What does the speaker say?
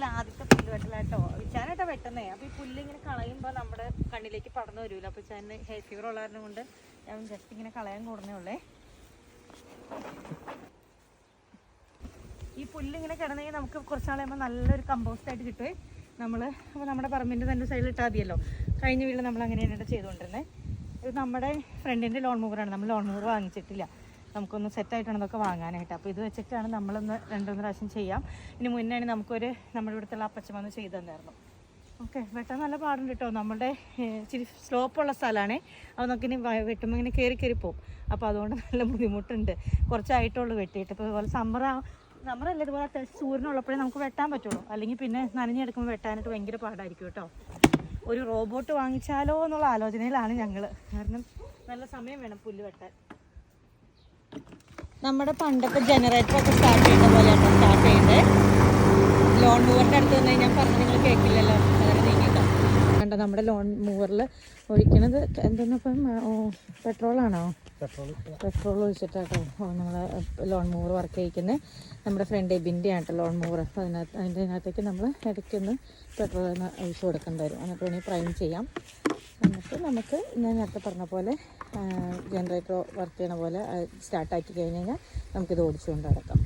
വീട്ടിൽ ആദ്യത്തെ പുല്ല് വെട്ടലാട്ടോ. വിച്ചാനായിട്ടാ വെട്ടുന്നേ. അപ്പോൾ ഈ പുല്ല് ഇങ്ങനെ കളയുമ്പോൾ നമ്മുടെ കണ്ണിലേക്ക് പടർന്നു വരുമല്ലോ. അപ്പോൾ വിച്ചാന് ഹെയർ ഫീവർ ഉള്ള കാരണം കൊണ്ട് ഞാൻ ജസ്റ്റ് ഇങ്ങനെ കളയാൻ കൂടുന്നേ ഉള്ളേ. ഈ പുല്ലിങ്ങനെ കിടന്നെങ്കിൽ നമുക്ക് കുറച്ചാൾ കഴിയുമ്പോൾ നല്ലൊരു കമ്പോസ്റ്റായിട്ട് കിട്ടുമേ. അപ്പോൾ നമ്മുടെ പറമ്പിൻ്റെ തന്നെ സൈഡിൽ ഇട്ടാൽ മതിയല്ലോ. കഴിഞ്ഞ വീട്ടിൽ നമ്മൾ അങ്ങനെയാണ് ചെയ്തുകൊണ്ടിരുന്നത്. ഇത് നമ്മുടെ ഫ്രണ്ടിൻ്റെ ലോൺ മൂവറാണ്. നമ്മൾ ലോൺ മൂവർ വാങ്ങിച്ചിട്ടില്ല. നമുക്കൊന്ന് സെറ്റായിട്ടാണ് ഇതൊക്കെ വാങ്ങാനായിട്ട്. അപ്പോൾ ഇത് വെച്ചിട്ടാണ് നമ്മളൊന്ന് 2-3 പ്രാവശ്യം ചെയ്യാം. ഇനി മുന്നേ നമ്മുടെ ഇവിടുത്തെ അപ്പച്ചൻ വന്ന് ചെയ്തു തന്നായിരുന്നു. ഓക്കെ, വെട്ടാൻ നല്ല പാടുണ്ട് കേട്ടോ. നമ്മുടെ ഇച്ചിരി സ്ലോപ്പുള്ള സ്ഥലമാണേ. അപ്പോൾ നമുക്കിനി വെട്ടുമ്പോൾ ഇങ്ങനെ കയറി പോകും. അപ്പോൾ അതുകൊണ്ട് നല്ല ബുദ്ധിമുട്ടുണ്ട്. കുറച്ചായിട്ടുള്ളൂ വെട്ടിയിട്ട്. ഇപ്പോൾ ഇതുപോലെ സമ്മറല്ല, ഇതുപോലെ അത്യാവശ്യം സൂര്യനുള്ളപ്പോഴേ നമുക്ക് വെട്ടാൻ പറ്റുള്ളൂ. അല്ലെങ്കിൽ പിന്നെ നനഞ്ഞെടുക്കുമ്പോൾ വെട്ടാനായിട്ട് ഭയങ്കര പാടായിരിക്കും കേട്ടോ. ഒരു റോബോട്ട് വാങ്ങിച്ചാലോ എന്നുള്ള ആലോചനയിലാണ് ഞങ്ങൾ. കാരണം നല്ല സമയം വേണം പുല്ല് വെട്ടാൻ. നമ്മുടെ പണ്ടത്തെ ജനറേറ്ററൊക്കെ സ്റ്റാർട്ട് ചെയ്യുന്ന പോലെയാണ് സ്റ്റാർട്ട് ചെയ്തത്. ലോൺ മൂവറിൻ്റെ അടുത്ത് തന്നെ ഞാൻ പറഞ്ഞത് നിങ്ങൾ കേൾക്കില്ലല്ലോ. അങ്ങനെ നീങ്ങിട്ടോ കണ്ടോ. നമ്മുടെ ലോൺ മൂവറിൽ ഒഴിക്കണത് എന്തെന്നിപ്പം പെട്രോളാണോ? പെട്രോൾ ഒഴിച്ചിട്ടാട്ടോ നമ്മൾ ലോൺ മൂവർ വർക്ക് ചെയ്യിക്കുന്നത്. നമ്മുടെ ഫ്രണ്ട് എബിൻ്റെ ആട്ടോ ലോൺ മൂവർ. അപ്പോൾ അതിനകത്തേക്ക് നമ്മൾ ഇടയ്ക്കൊന്ന് പെട്രോൾ ഒഴിച്ച് കൊടുക്കേണ്ടി വരും. എന്നിട്ട് വേണമെങ്കിൽ പ്രൈം ചെയ്യാം. എന്നിട്ട് നമുക്ക് ഞാൻ നേരത്തെ പറഞ്ഞ പോലെ ജനറേറ്റർ വർക്ക് ചെയ്യണ പോലെ സ്റ്റാർട്ടാക്കി കഴിഞ്ഞ് കഴിഞ്ഞാൽ നമുക്കിത് ഓടിച്ചുകൊണ്ട് നടക്കാം.